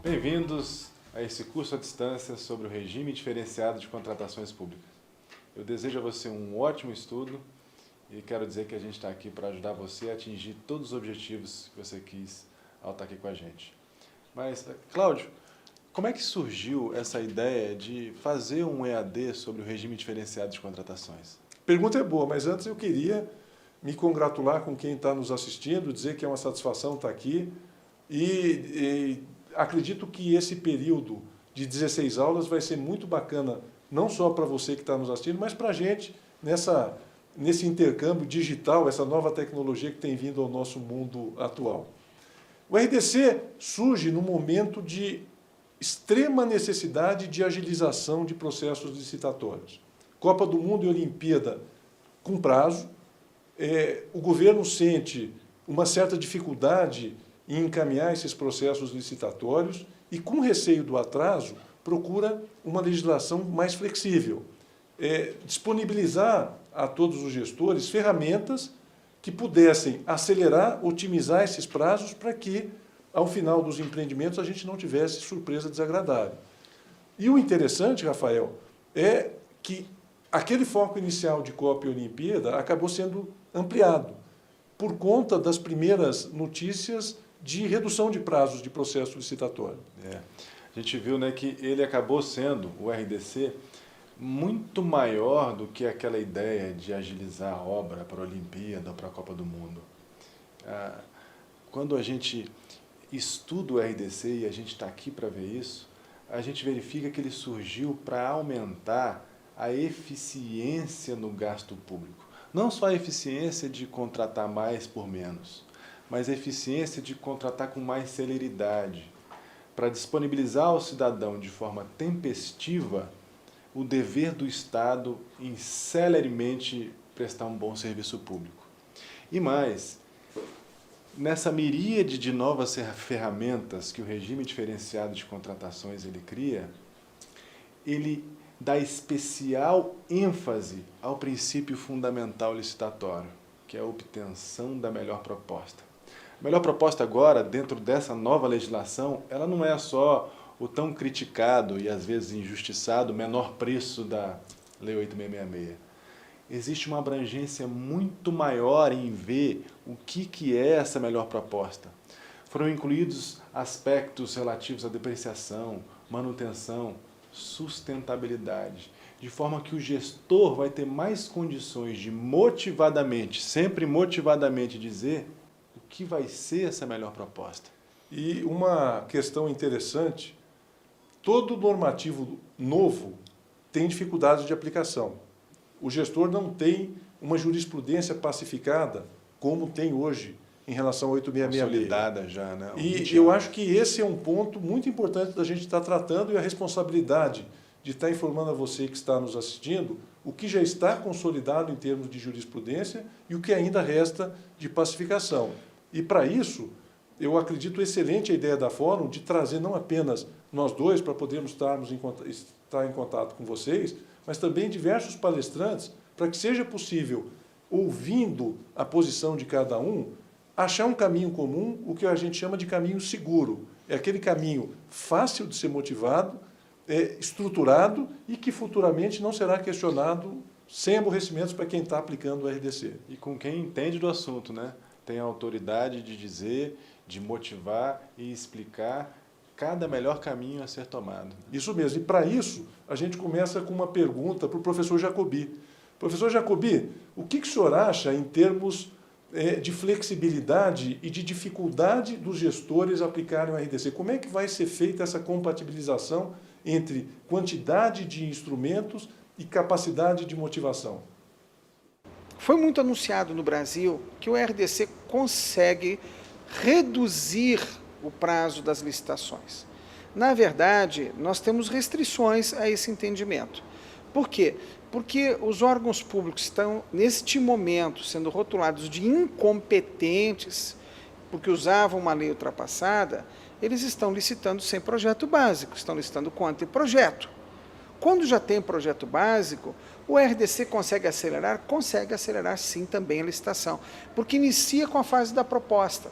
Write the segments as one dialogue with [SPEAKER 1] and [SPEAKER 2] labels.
[SPEAKER 1] Bem-vindos a esse curso à distância sobre o regime diferenciado de contratações públicas. Eu desejo a você um ótimo estudo e quero dizer que a gente está aqui para ajudar você a atingir todos os objetivos que você quis ao estar aqui com a gente. Mas, Cláudio, como é que surgiu essa ideia de fazer um EAD sobre o regime diferenciado de contratações?
[SPEAKER 2] Pergunta é boa, mas antes eu queria me congratular com quem está nos assistindo, dizer que é uma satisfação estar aqui e acredito que esse período de 16 aulas vai ser muito bacana, não só para você que está nos assistindo, mas para a gente nesse intercâmbio digital, essa nova tecnologia que tem vindo ao nosso mundo atual. O RDC surge num momento de extrema necessidade de agilização de processos licitatórios. Copa do Mundo e Olimpíada com prazo, o governo sente uma certa dificuldade em encaminhar esses processos licitatórios e, com receio do atraso, procura uma legislação mais flexível. Disponibilizar a todos os gestores ferramentas que pudessem acelerar, otimizar esses prazos para que, ao final dos empreendimentos, a gente não tivesse surpresa desagradável. E o interessante, Rafael, é que aquele foco inicial de Copa e Olimpíada acabou sendo ampliado por conta das primeiras notícias de redução de prazos de processo licitatório.
[SPEAKER 1] A gente viu, né, que ele acabou sendo, o RDC, muito maior do que aquela ideia de agilizar a obra para a Olimpíada ou para a Copa do Mundo. Quando a gente estuda o RDC e a gente está aqui para ver isso, a gente verifica que ele surgiu para aumentar a eficiência no gasto público. Não só a eficiência de contratar mais por menos, mas a eficiência de contratar com mais celeridade, para disponibilizar ao cidadão de forma tempestiva o dever do Estado em celeremente prestar um bom serviço público. E mais, nessa miríade de novas ferramentas que o regime diferenciado de contratações ele cria, ele dá especial ênfase ao princípio fundamental licitatório, que é a obtenção da melhor proposta. A melhor proposta agora, dentro dessa nova legislação, ela não é só o tão criticado e às vezes injustiçado menor preço da Lei 8666. Existe uma abrangência muito maior em ver o que é essa melhor proposta. Foram incluídos aspectos relativos à depreciação, manutenção, sustentabilidade, de forma que o gestor vai ter mais condições de motivadamente, sempre motivadamente dizer o que vai ser essa melhor proposta.
[SPEAKER 2] E uma questão interessante, todo normativo novo tem dificuldades de aplicação. O gestor não tem uma jurisprudência pacificada como tem hoje em relação ao 8666.
[SPEAKER 1] Consolidada já, né?
[SPEAKER 2] E eu acho que esse é um ponto muito importante da gente estar tratando e a responsabilidade de estar informando a você que está nos assistindo o que já está consolidado em termos de jurisprudência e o que ainda resta de pacificação. E para isso, eu acredito excelente a ideia da Fórum de trazer não apenas nós dois para podermos estar em contato com vocês, mas também diversos palestrantes para que seja possível, ouvindo a posição de cada um, achar um caminho comum, o que a gente chama de caminho seguro. É aquele caminho fácil de ser motivado, estruturado e que futuramente não será questionado sem aborrecimentos para quem está aplicando o RDC.
[SPEAKER 1] E com quem entende do assunto, né? Tem a autoridade de dizer, de motivar e explicar cada melhor caminho a ser tomado.
[SPEAKER 2] Isso mesmo. E para isso, a gente começa com uma pergunta para o professor Jacobi. Professor Jacobi, o que o senhor acha em termos de flexibilidade e de dificuldade dos gestores aplicarem o RDC? Como é que vai ser feita essa compatibilização entre quantidade de instrumentos e capacidade de motivação?
[SPEAKER 3] Foi muito anunciado no Brasil que o RDC consegue reduzir o prazo das licitações. Na verdade, nós temos restrições a esse entendimento. Por quê? Porque os órgãos públicos estão, neste momento, sendo rotulados de incompetentes, porque usavam uma lei ultrapassada, eles estão licitando sem projeto básico, estão licitando com anteprojeto. Quando já tem projeto básico, o RDC consegue acelerar sim também a licitação, porque inicia com a fase da proposta.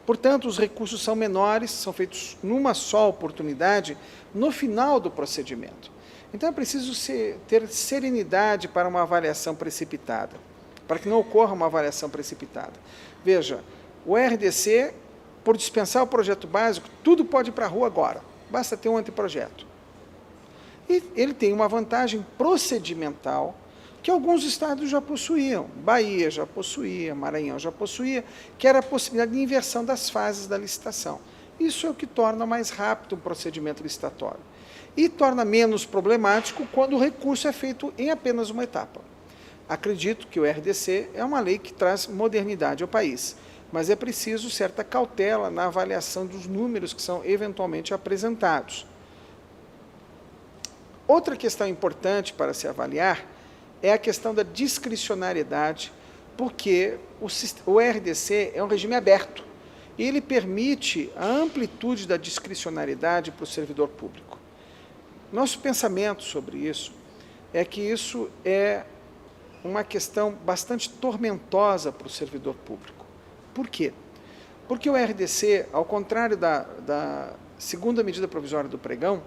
[SPEAKER 3] Portanto, os recursos são menores, são feitos numa só oportunidade no final do procedimento. Então é preciso ter serenidade para uma avaliação precipitada, para que não ocorra uma avaliação precipitada. Veja, o RDC, por dispensar o projeto básico, tudo pode ir para a rua agora, basta ter um anteprojeto. E ele tem uma vantagem procedimental que alguns estados já possuíam. Bahia já possuía, Maranhão já possuía, que era a possibilidade de inversão das fases da licitação. Isso é o que torna mais rápido o procedimento licitatório. E torna menos problemático quando o recurso é feito em apenas uma etapa. Acredito que o RDC é uma lei que traz modernidade ao país, mas é preciso certa cautela na avaliação dos números que são eventualmente apresentados. Outra questão importante para se avaliar é a questão da discricionariedade, porque o RDC é um regime aberto e ele permite a amplitude da discricionariedade para o servidor público. Nosso pensamento sobre isso é que isso é uma questão bastante tormentosa para o servidor público. Por quê? Porque o RDC, ao contrário da segunda medida provisória do pregão,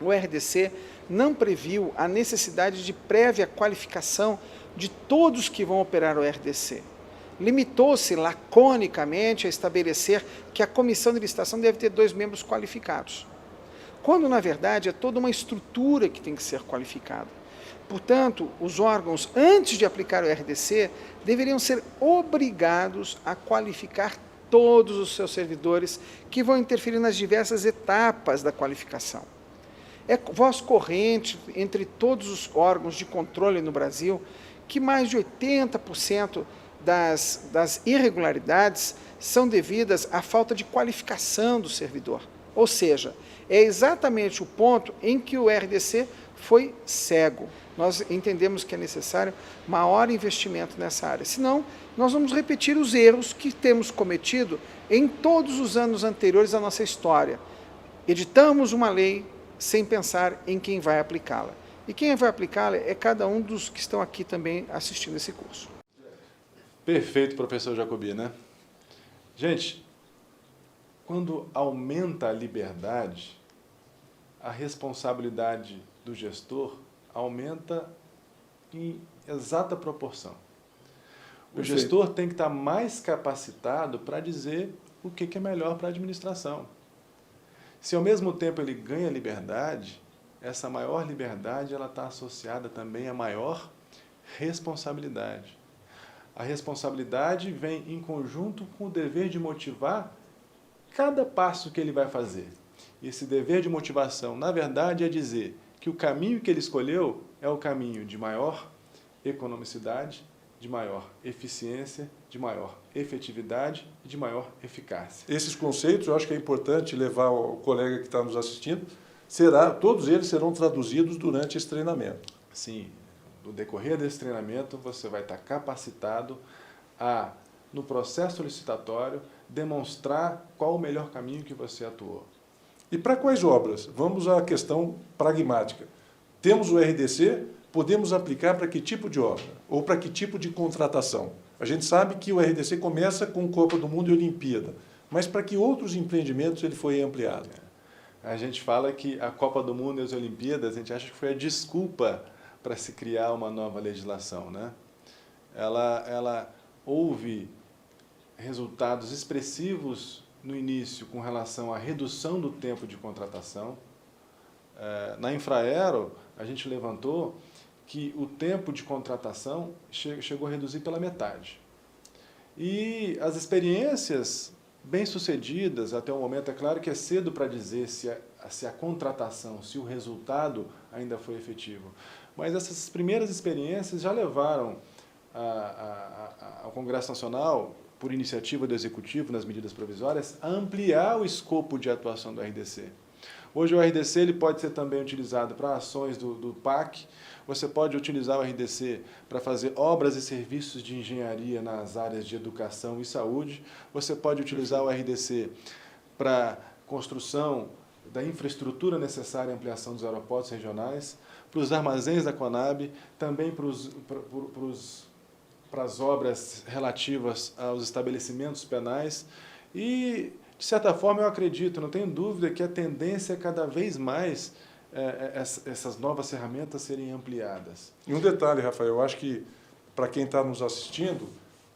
[SPEAKER 3] o RDC não previu a necessidade de prévia qualificação de todos que vão operar o RDC. Limitou-se laconicamente a estabelecer que a comissão de licitação deve ter 2 membros qualificados, quando, na verdade, é toda uma estrutura que tem que ser qualificada. Portanto, os órgãos, antes de aplicar o RDC, deveriam ser obrigados a qualificar todos os seus servidores que vão interferir nas diversas etapas da qualificação. É voz corrente entre todos os órgãos de controle no Brasil que mais de 80% das irregularidades são devidas à falta de qualificação do servidor. Ou seja, é exatamente o ponto em que o RDC foi cego. Nós entendemos que é necessário maior investimento nessa área, senão nós vamos repetir os erros que temos cometido em todos os anos anteriores à nossa história. Editamos uma lei sem pensar em quem vai aplicá-la. E quem vai aplicá-la é cada um dos que estão aqui também assistindo esse curso.
[SPEAKER 1] Perfeito, professor Jacobi, né? Gente, quando aumenta a liberdade, a responsabilidade do gestor aumenta em exata proporção. O gestor tem que estar mais capacitado para dizer o que é melhor para a administração. Se ao mesmo tempo ele ganha liberdade, essa maior liberdade ela está associada também a maior responsabilidade. A responsabilidade vem em conjunto com o dever de motivar cada passo que ele vai fazer. E esse dever de motivação, na verdade, é dizer que o caminho que ele escolheu é o caminho de maior economicidade, de maior eficiência, de maior efetividade e de maior eficácia.
[SPEAKER 2] Esses conceitos, eu acho que é importante levar o colega que está nos assistindo, todos eles serão traduzidos durante esse treinamento.
[SPEAKER 1] Sim, no decorrer desse treinamento você vai estar capacitado a, no processo licitatório, demonstrar qual o melhor caminho que você atuou.
[SPEAKER 2] E para quais obras? Vamos à questão pragmática. Temos o RDC, podemos aplicar para que tipo de obra? Ou para que tipo de contratação? A gente sabe que o RDC começa com Copa do Mundo e Olimpíada, mas para que outros empreendimentos ele foi ampliado?
[SPEAKER 1] A gente fala que a Copa do Mundo e as Olimpíadas, a gente acha que foi a desculpa para se criar uma nova legislação, né? Houve resultados expressivos no início com relação à redução do tempo de contratação. Na Infraero, a gente levantou que o tempo de contratação chegou a reduzir pela metade. E as experiências bem-sucedidas até o momento, é claro que é cedo para dizer se a contratação, se o resultado ainda foi efetivo, mas essas primeiras experiências já levaram ao Congresso Nacional, por iniciativa do Executivo nas medidas provisórias, a ampliar o escopo de atuação do RDC. Hoje o RDC ele pode ser também utilizado para ações do PAC, você pode utilizar o RDC para fazer obras e serviços de engenharia nas áreas de educação e saúde, você pode utilizar o RDC para construção da infraestrutura necessária à ampliação dos aeroportos regionais, para os armazéns da Conab, também para as obras relativas aos estabelecimentos penais E, de certa forma, eu acredito, não tenho dúvida que a tendência é cada vez mais essas novas ferramentas serem ampliadas.
[SPEAKER 2] E um detalhe, Rafael, eu acho que, para quem está nos assistindo,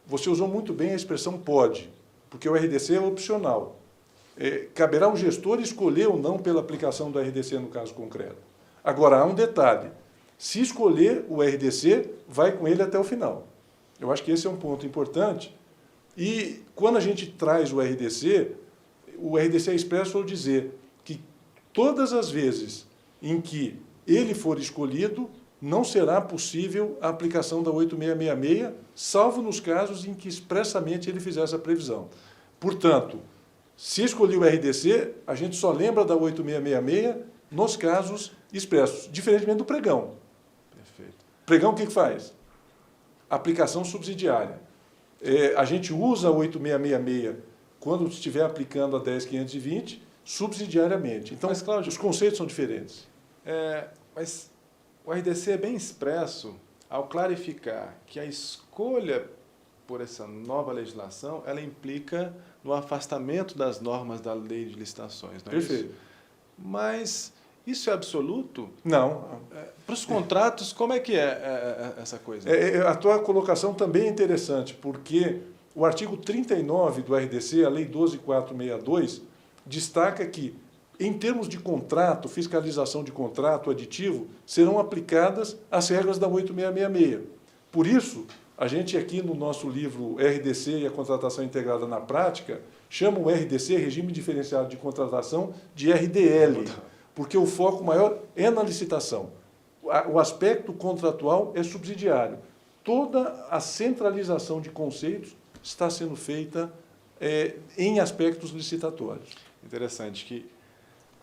[SPEAKER 2] você usou muito bem a expressão pode, porque o RDC é opcional. Caberá ao gestor escolher ou não pela aplicação do RDC no caso concreto. Agora, há um detalhe. Se escolher o RDC, vai com ele até o final. Eu acho que esse é um ponto importante. E quando a gente traz o RDC é expresso ao dizer que todas as vezes em que ele for escolhido, não será possível a aplicação da 8666, salvo nos casos em que expressamente ele fizer essa previsão. Portanto, se escolher o RDC, a gente só lembra da 8666 nos casos expressos, diferentemente do pregão.
[SPEAKER 1] Perfeito.
[SPEAKER 2] Pregão o que faz? Aplicação subsidiária. A gente usa a 8666 quando estiver aplicando a 10.520 subsidiariamente. Então,
[SPEAKER 1] mas, Cláudio,
[SPEAKER 2] os conceitos são diferentes.
[SPEAKER 1] Mas o RDC é bem expresso ao clarificar que a escolha por essa nova legislação, ela implica no afastamento das normas da lei de licitações. Não é
[SPEAKER 2] Perfeito.
[SPEAKER 1] isso? Mas isso é absoluto?
[SPEAKER 2] Não.
[SPEAKER 1] Para os contratos, como é que é essa coisa?
[SPEAKER 2] A tua colocação também é interessante, porque o artigo 39 do RDC, a Lei 12.462, destaca que, em termos de contrato, fiscalização de contrato aditivo, serão aplicadas as regras da 8666. Por isso, a gente aqui no nosso livro RDC e a Contratação Integrada na Prática, chama o RDC, Regime Diferenciado de Contratação, de RDL, porque o foco maior é na licitação. O aspecto contratual é subsidiário. Toda a centralização de conceitos está sendo feita em aspectos licitatórios.
[SPEAKER 1] Interessante que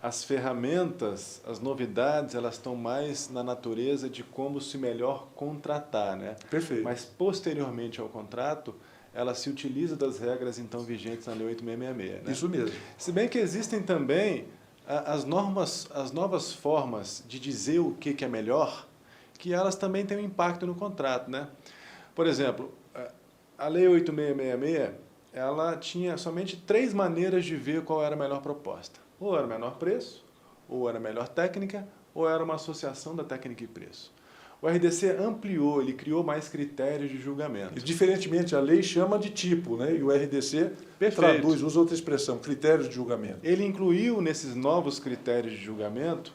[SPEAKER 1] as ferramentas, as novidades, elas estão mais na natureza de como se melhor contratar, né?
[SPEAKER 2] Perfeito.
[SPEAKER 1] Mas, posteriormente ao contrato, ela se utiliza das regras, então, vigentes na Lei 8666, né?
[SPEAKER 2] Isso mesmo.
[SPEAKER 1] Se bem que existem também as novas formas de dizer o que é melhor, que elas também têm um impacto no contrato, né? Por exemplo, a Lei 8666, ela tinha somente 3 maneiras de ver qual era a melhor proposta. Ou era o menor preço, ou era a melhor técnica, ou era uma associação da técnica e preço. O RDC ampliou, ele criou mais critérios de julgamento.
[SPEAKER 2] E, diferentemente, a lei chama de tipo, né? E o RDC traduz, usa outra expressão, critérios de julgamento.
[SPEAKER 1] Ele incluiu nesses novos critérios de julgamento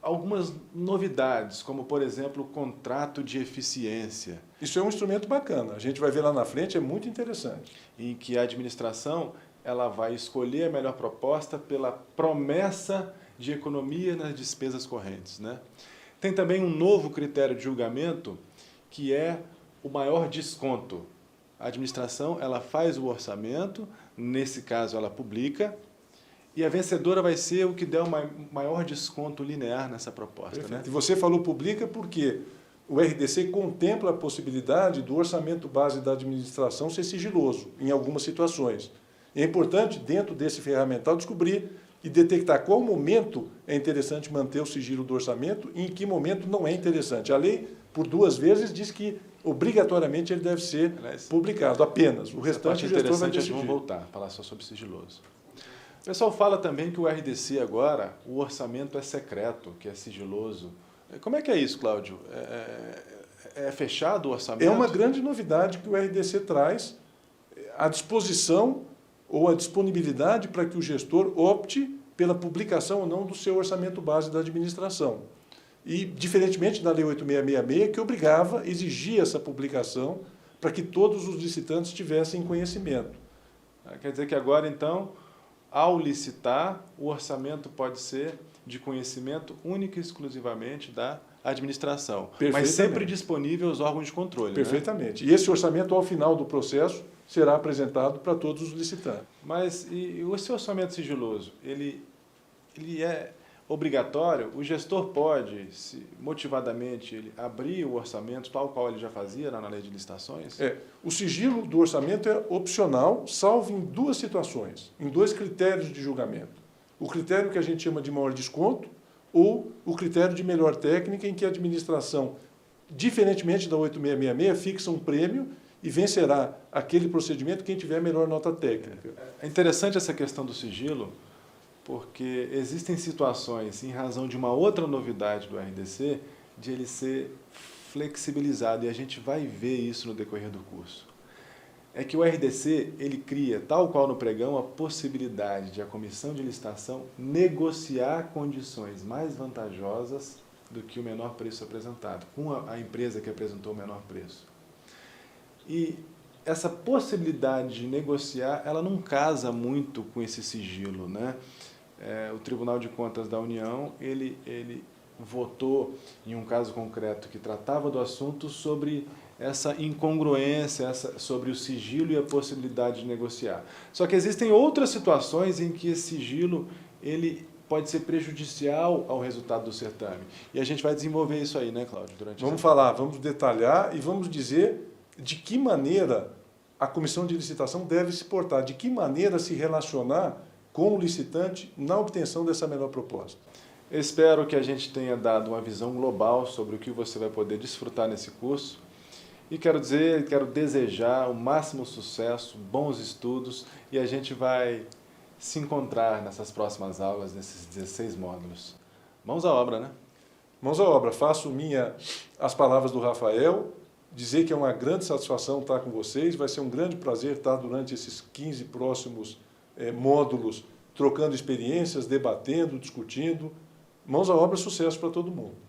[SPEAKER 1] algumas novidades, como, por exemplo, o contrato de eficiência.
[SPEAKER 2] Isso é um instrumento bacana, a gente vai ver lá na frente, é muito interessante.
[SPEAKER 1] Em que a administração ela vai escolher a melhor proposta pela promessa de economia nas despesas correntes, né? Tem também um novo critério de julgamento, que é o maior desconto. A administração ela faz o orçamento, nesse caso ela publica, e a vencedora vai ser o que der o maior desconto linear nessa proposta. Né?
[SPEAKER 2] E você falou publica porque o RDC contempla a possibilidade do orçamento base da administração ser sigiloso, em algumas situações. É importante, dentro desse ferramental, descobrir e detectar qual momento é interessante manter o sigilo do orçamento e em que momento não é interessante. A lei, por 2 vezes, diz que obrigatoriamente ele deve ser publicado apenas. O restante o gestor vai decidir.
[SPEAKER 1] Vamos voltar, falar só sobre sigiloso. O pessoal fala também que o RDC agora, o orçamento é secreto, que é sigiloso. Como é que é isso, Cláudio? É fechado o orçamento?
[SPEAKER 2] É uma grande novidade que o RDC traz, à disposição ou a disponibilidade para que o gestor opte pela publicação ou não do seu orçamento base da administração. E, diferentemente da Lei 8666, que obrigava, exigia essa publicação para que todos os licitantes tivessem conhecimento.
[SPEAKER 1] Quer dizer que agora, então, ao licitar, o orçamento pode ser de conhecimento único e exclusivamente da administração, mas sempre disponível aos órgãos de controle.
[SPEAKER 2] Perfeitamente. Né? E esse orçamento, ao final do processo, será apresentado para todos os licitantes.
[SPEAKER 1] Mas e esse orçamento sigiloso, ele é obrigatório? O gestor pode, motivadamente, abrir o orçamento tal qual ele já fazia na lei de licitações?
[SPEAKER 2] O sigilo do orçamento é opcional, salvo em 2 situações, em 2 critérios de julgamento. O critério que a gente chama de maior desconto ou o critério de melhor técnica, em que a administração, diferentemente da 8666, fixa um prêmio e vencerá aquele procedimento quem tiver melhor nota técnica.
[SPEAKER 1] É interessante essa questão do sigilo, porque existem situações, em razão de uma outra novidade do RDC, de ele ser flexibilizado, e a gente vai ver isso no decorrer do curso. É que o RDC, ele cria, tal qual no pregão, a possibilidade de a comissão de licitação negociar condições mais vantajosas do que o menor preço apresentado, com a empresa que apresentou o menor preço. E essa possibilidade de negociar, ela não casa muito com esse sigilo, né? O Tribunal de Contas da União, ele votou em um caso concreto que tratava do assunto sobre essa incongruência, sobre o sigilo e a possibilidade de negociar. Só que existem outras situações em que esse sigilo ele pode ser prejudicial ao resultado do certame. E a gente vai desenvolver isso aí, né, Cláudio?
[SPEAKER 2] Vamos falar, vamos detalhar e vamos dizer de que maneira a comissão de licitação deve se portar, de que maneira se relacionar com o licitante na obtenção dessa melhor proposta.
[SPEAKER 1] Eu espero que a gente tenha dado uma visão global sobre o que você vai poder desfrutar nesse curso. E quero desejar o máximo sucesso, bons estudos, e a gente vai se encontrar nessas próximas aulas, nesses 16 módulos. Mãos à obra, né?
[SPEAKER 2] Mãos à obra. Faço as palavras do Rafael, dizer que é uma grande satisfação estar com vocês, vai ser um grande prazer estar durante esses 15 próximos módulos, trocando experiências, debatendo, discutindo. Mãos à obra, sucesso para todo mundo.